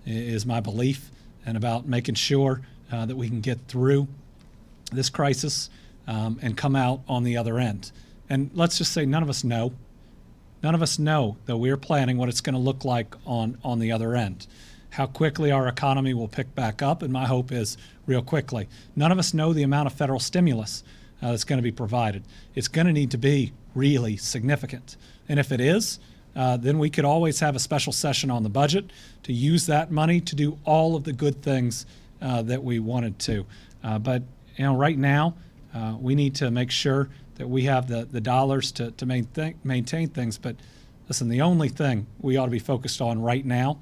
is my belief, and about making sure that we can get through this crisis and come out on the other end. And let's just say none of us know None of us know that we're planning what it's going to look like on the other end. How quickly our economy will pick back up, and my hope is real quickly. None of us know the amount of federal stimulus that's going to be provided. It's going to need to be really significant. And if it is, then we could always have a special session on the budget to use that money to do all of the good things that we wanted to. But right now, we need to make sure that we have the dollars to maintain things. But listen, the only thing we ought to be focused on right now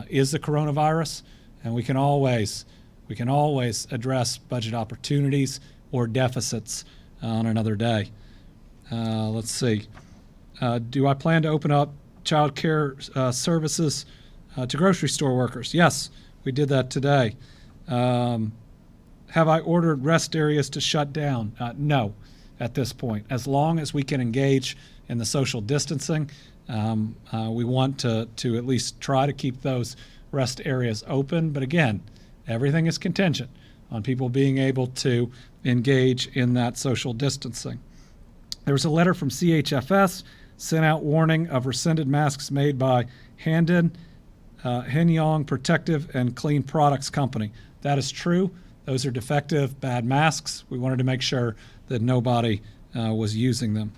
is the coronavirus, and we can always address budget opportunities or deficits on another day. Let's see. Do I plan to open up child care services to grocery store workers? Yes, we did that today. Have I ordered rest areas to shut down? No, at this point. As long as we can engage in the social distancing, we want to at least try to keep those rest areas open. But again, everything is contingent on people being able to engage in that social distancing. There was a letter from CHFS sent out warning of rescinded masks made by Handon, Henyong Protective and Clean Products Company. That is true. Those are defective, bad masks. We wanted to make sure that nobody was using them.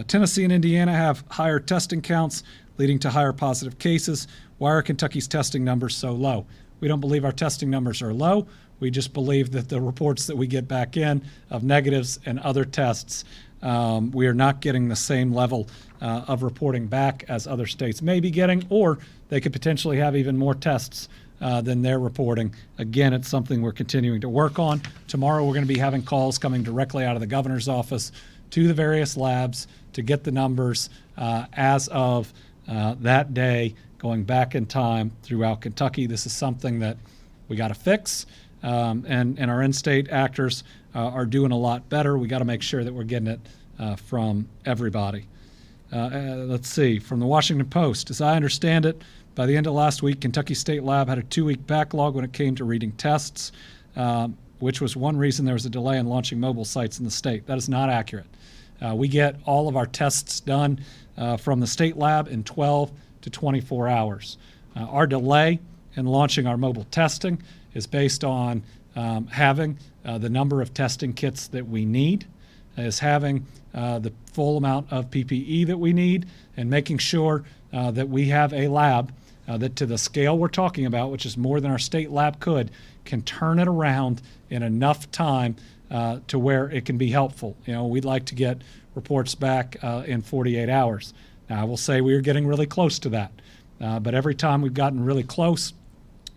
Tennessee and Indiana have higher testing counts, leading to higher positive cases. Why are Kentucky's testing numbers so low? We don't believe our testing numbers are low. We just believe that the reports that we get back in of negatives and other tests, we are not getting the same level of reporting back as other states may be getting, or they could potentially have even more tests than they're reporting. Again, it's something we're continuing to work on. Tomorrow we're going to be having calls coming directly out of the governor's office to the various labs to get the numbers as of that day, going back in time throughout Kentucky. This is something that we got to fix, and our in-state actors are doing a lot better. We got to make sure that we're getting it from everybody. Let's see, from the Washington Post, as I understand it, by the end of last week, Kentucky State Lab had a 2-week backlog when it came to reading tests, which was one reason there was a delay in launching mobile sites in the state. That is not accurate. We get all of our tests done from the state lab in 12 to 24 hours. Our delay in launching our mobile testing is based on having the number of testing kits that we need, is having the full amount of PPE that we need, and making sure that we have a lab that, to the scale we're talking about, which is more than our state lab could, can turn it around in enough time to where it can be helpful. We'd like to get reports back in 48 hours. Now, I will say we are getting really close to that. But every time we've gotten really close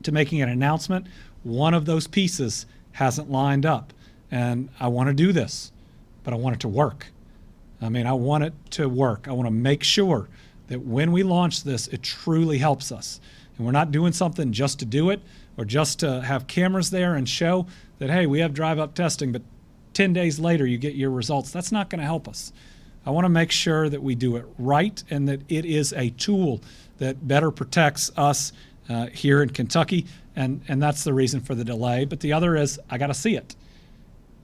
to making an announcement, one of those pieces hasn't lined up. And I want to do this, but I want it to work. I want it to work. I want to make sure that when we launch this, it truly helps us. And we're not doing something just to do it or just to have cameras there and show that, hey, we have drive-up testing, but 10 days later you get your results. That's not going to help us. I want to make sure that we do it right and that it is a tool that better protects us here in Kentucky, and that's the reason for the delay. But the other is I got to see it.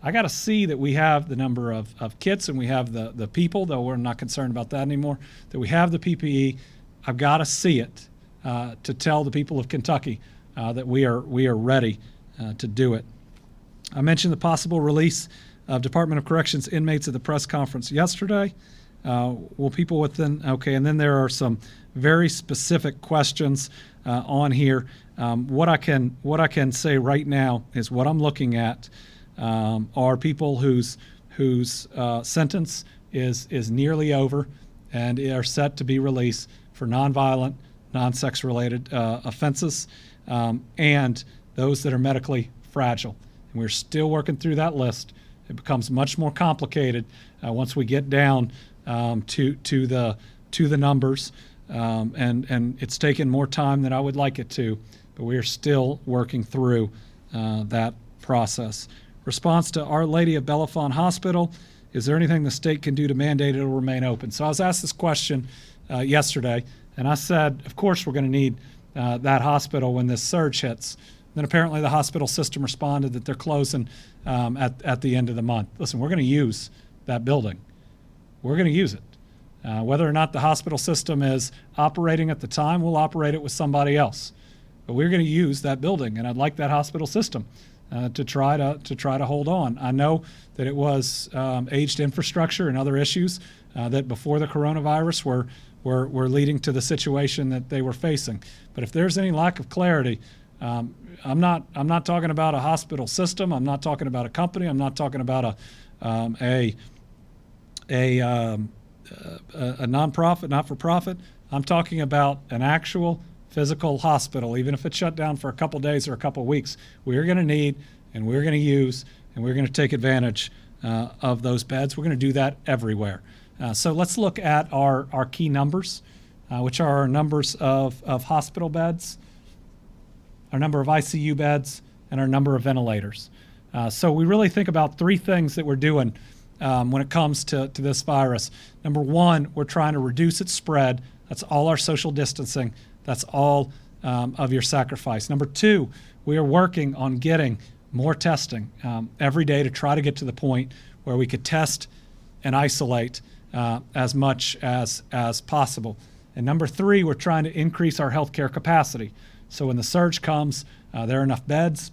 I got to see that we have the number of kits and we have the people, though we're not concerned about that anymore, that we have the PPE. I've got to see it to tell the people of Kentucky that we are ready to do it. I mentioned the possible release of Department of Corrections inmates at the press conference yesterday. Will people within, okay, and then there are some very specific questions on here. What I can say right now is what I'm looking at are people whose sentence is nearly over and are set to be released for nonviolent, non-sex related offenses, and those that are medically fragile. And we're still working through that list. It becomes much more complicated once we get down to the numbers, and it's taken more time than I would like it to, but we are still working through that process. Response to Our Lady of Bellefonte Hospital: is there anything the state can do to mandate it will remain open? So I was asked this question yesterday, and I said, of course we're going to need that hospital when this surge hits. Then apparently the hospital system responded that they're closing at the end of the month. Listen, we're going to use that building. We're going to use it. Whether or not the hospital system is operating at the time, we'll operate it with somebody else. But we're going to use that building, and I'd like that hospital system to try to hold on. I know that it was aged infrastructure and other issues that before the coronavirus were leading to the situation that they were facing. But if there's any lack of clarity, I'm not talking about a hospital system. I'm not talking about a company. I'm not talking about a nonprofit, not-for-profit. I'm talking about an actual physical hospital, even if it's shut down for a couple days or a couple weeks. We're going to need, and we're going to use, and we're going to take advantage of those beds. We're going to do that everywhere. So let's look at our key numbers, which are our numbers of hospital beds, our number of ICU beds, and our number of ventilators. So we really think about three things that we're doing when it comes to this virus. Number one, we're trying to reduce its spread. That's all our social distancing. That's all of your sacrifice. Number two, we are working on getting more testing every day to try to get to the point where we could test and isolate as much as possible. And number three, we're trying to increase our healthcare capacity. So when the surge comes, there are enough beds,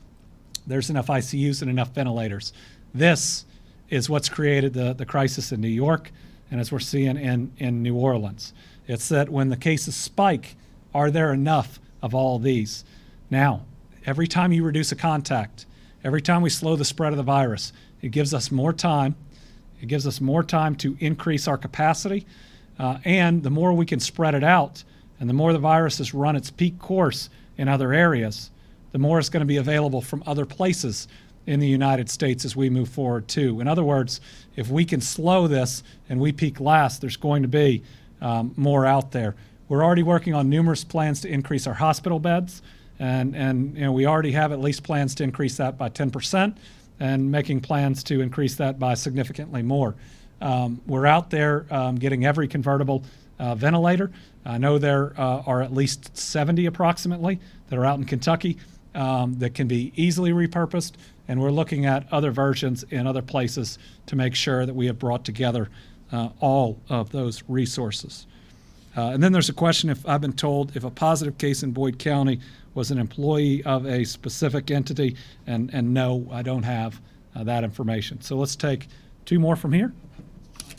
there's enough ICUs and enough ventilators. This is what's created the crisis in New York, and as we're seeing in New Orleans. It's that when the cases spike, are there enough of all these? Now, every time you reduce a contact, every time we slow the spread of the virus, it gives us more time. It gives us more time to increase our capacity, and the more we can spread it out, and the more the virus has run its peak course in other areas, the more it's going to be available from other places in the United States as we move forward too. In other words, if we can slow this and we peak last, there's going to be more out there. We're already working on numerous plans to increase our hospital beds, and we already have at least plans to increase that by 10%, and making plans to increase that by significantly more. We're out there getting every convertible ventilator. I know there are at least 70 approximately that are out in Kentucky that can be easily repurposed, and we're looking at other versions in other places to make sure that we have brought together all of those resources. And then there's a question, if I've been told if a positive case in Boyd County was an employee of a specific entity, and no, I don't have that information. So let's take two more from here.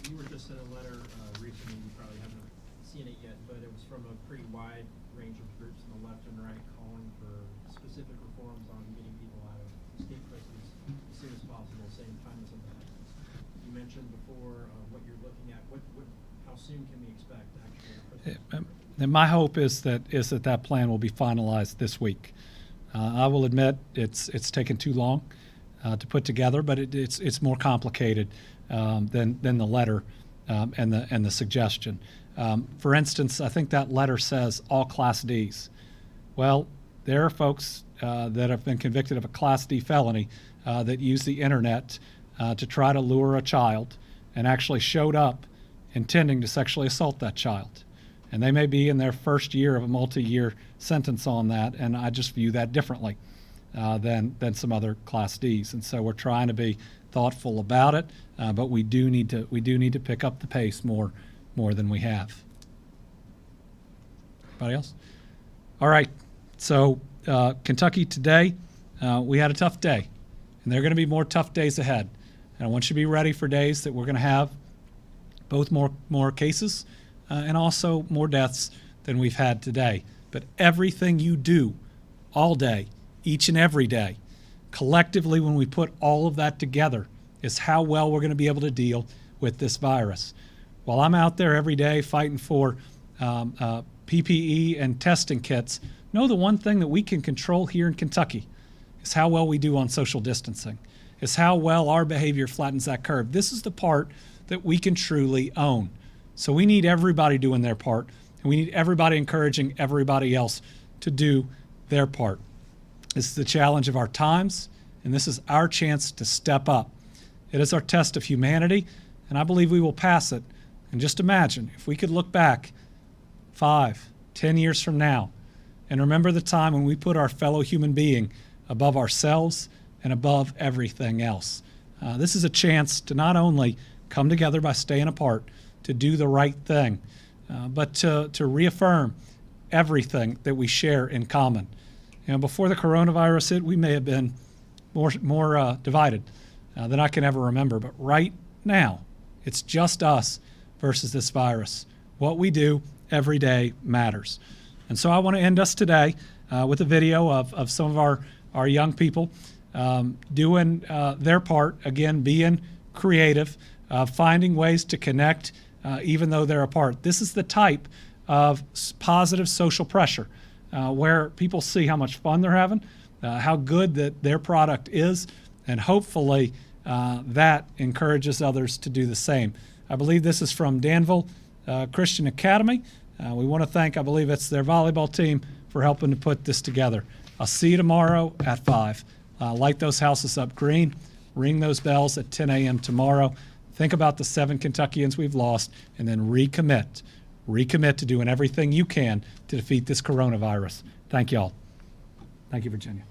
You were just sent a letter recently, you probably haven't seen it yet, but it was from a pretty wide range of groups on the left and right calling for specific reforms on getting people out of state prisons as soon as possible, same time as something happens. You mentioned before what you're looking at. How soon can we expect actually? And my hope is that plan will be finalized this week. I will admit it's taken too long to put together, but it's more complicated than the letter and the suggestion. For instance, I think that letter says all Class Ds. Well, there are folks that have been convicted of a Class D felony that use the internet to try to lure a child and actually showed up intending to sexually assault that child. And they may be in their first year of a multi-year sentence on that, and I just view that differently than some other Class Ds. And so we're trying to be thoughtful about it, but we do need to pick up the pace more than we have. Anybody else? All right. So Kentucky today, we had a tough day, and there are going to be more tough days ahead. And I want you to be ready for days that we're going to have both more cases and also more deaths than we've had today. But everything you do all day, each and every day, collectively when we put all of that together, is how well we're going to be able to deal with this virus. While I'm out there every day fighting for PPE and testing kits, know the one thing that we can control here in Kentucky is how well we do on social distancing, is how well our behavior flattens that curve. This is the part that we can truly own. So we need everybody doing their part, and we need everybody encouraging everybody else to do their part. This is the challenge of our times, and this is our chance to step up. It is our test of humanity, and I believe we will pass it. And just imagine if we could look back 5, 10 years from now and remember the time when we put our fellow human being above ourselves and above everything else. This is a chance to not only come together by staying apart, to do the right thing, but to reaffirm everything that we share in common. You know, before the coronavirus hit, we may have been more divided than I can ever remember. But right now, it's just us versus this virus. What we do every day matters. And so I want to end us today with a video of some of our young people doing their part, again, being creative, finding ways to connect even though they're apart. This is the type of positive social pressure where people see how much fun they're having, how good that their product is, and hopefully that encourages others to do the same. I believe this is from Danville Christian Academy. We want to thank, I believe it's their volleyball team, for helping to put this together. I'll see you tomorrow at 5. Light those houses up green. Ring those bells at 10 a.m. tomorrow. Think about the 7 Kentuckians we've lost, and then recommit. Recommit to doing everything you can to defeat this coronavirus. Thank you all. Thank you, Virginia.